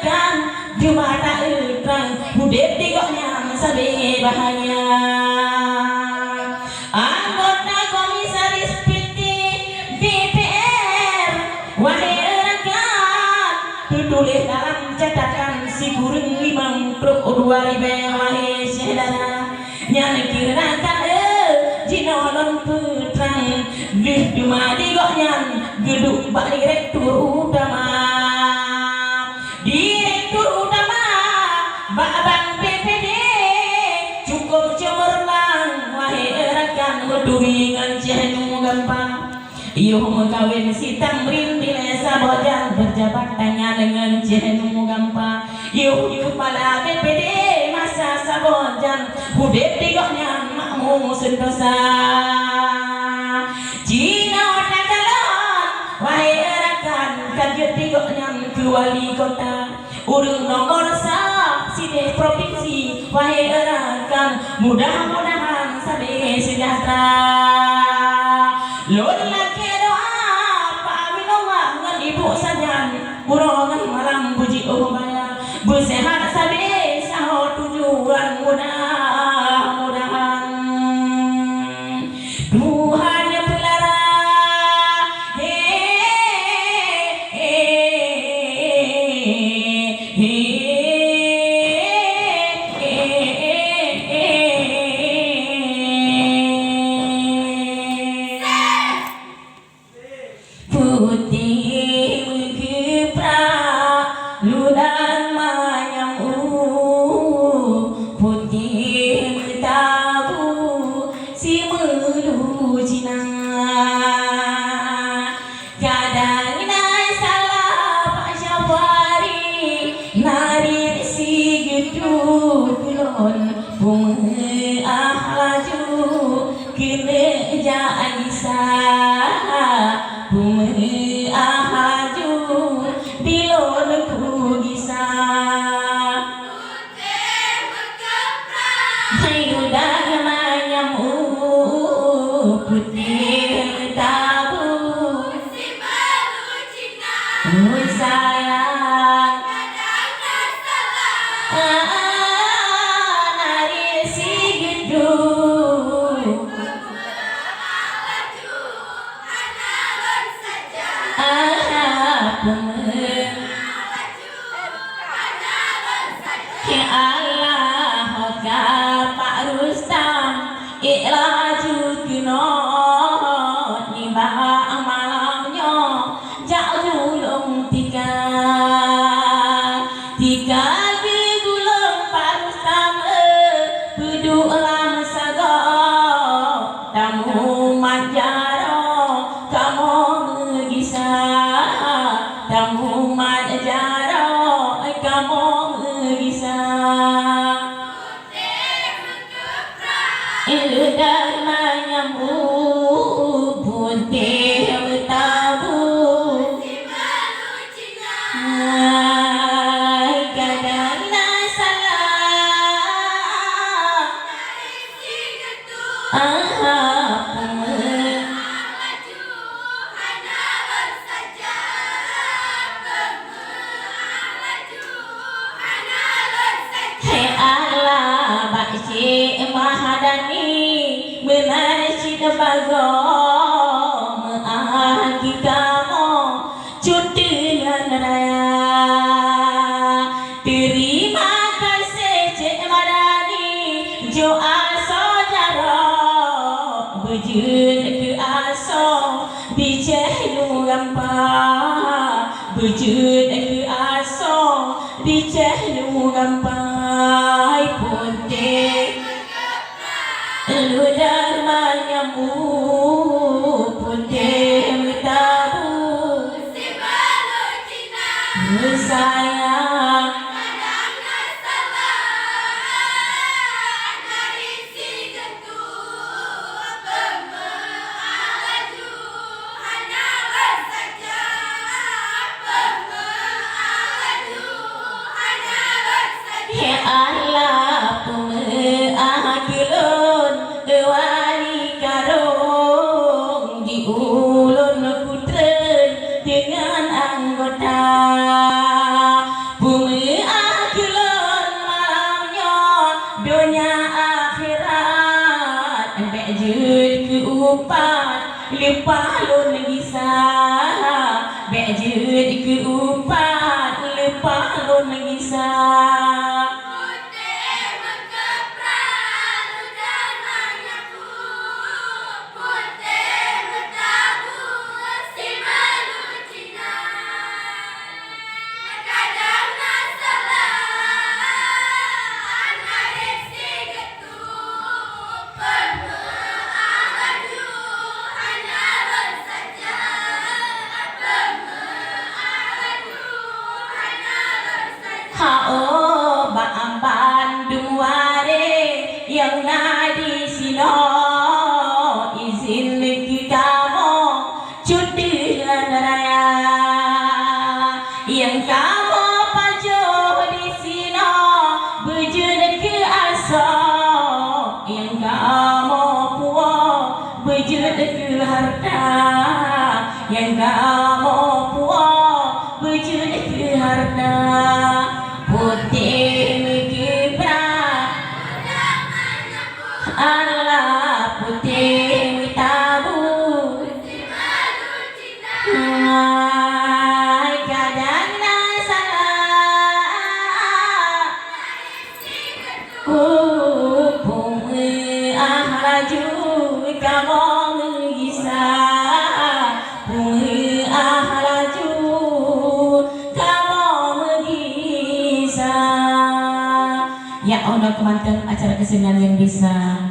Wahirakan Jumata terang Budep digoknya sabe bahaya. Anggota komisaris PT DPR Wahirakan tulis dalam catatan si kurang 5 truk 2000 wahai saudara nyana kirakan jinolon putrang cuma digoknya geduk Pak Direktur Utama Babang PPD cukup cemerlang wahai rekan berduringan cehnu gampang iyo mengkawin si Tamrin di desa Bojang berjabat tanya dengan cehnu gampang iyo kepala PPD masa Sabojang budep digoknya makmu sentosa Cina otak calon wahai rekan kaget digoknya ke wali kota urung nomor side provinsi wahai rekan mudah-mudahan sampai sejahtera lon laki doa Pak Aminullah ngan ibu sajan burongan malam puji ubaya bersehat sampai sahur tujuan mudah-mudahan Tuhan yang pelara putih mengeprak ludan manyamu putih tabu si melu Cina kadang nai salah Pak Syafari nari si gedung kulon bunga ahlaju kena jadi sah bumi ahaju dilon ku gisa hai udah manyamu putih tabu si baru Cina sayang nari si gedung ya Allah hoka Pak Rustam iklaju kino nibah malamnya jak gulung tiga digulung Pak Rustam kudu elang sago tamu manjaro kamu ngegisa tamu manjaro kamu ngegisa iludar manyamu putih tabu kadang Mahadani benar cita bagong ahli kamu cuti dengan raya terima kasih Cik Madani jo aso jaro bejun ke aso di cehnu gampang bejun ke aso di cehnu gampang putih ludar manyamu putih tabu si baru Cina sayang kadang salah dari si gedung pemelaju hanya bersaja pemelaju hanya bersaja ya Allah pemelaju wali karung di ulun putren dengan anggota bumi pun bisa. Hao Bang Bandung ware yang nadi sino izin kita mau cudian raya yang kamu pajo di sino bujud ke aso yang kamu puo bujud ke harta yang kamu puo bujud ke harta putih kibra Allah putih tabu kadang salah hukum ahlaju kamu bisa ahlaju ya Allah kemanten acara kesenian yang bisa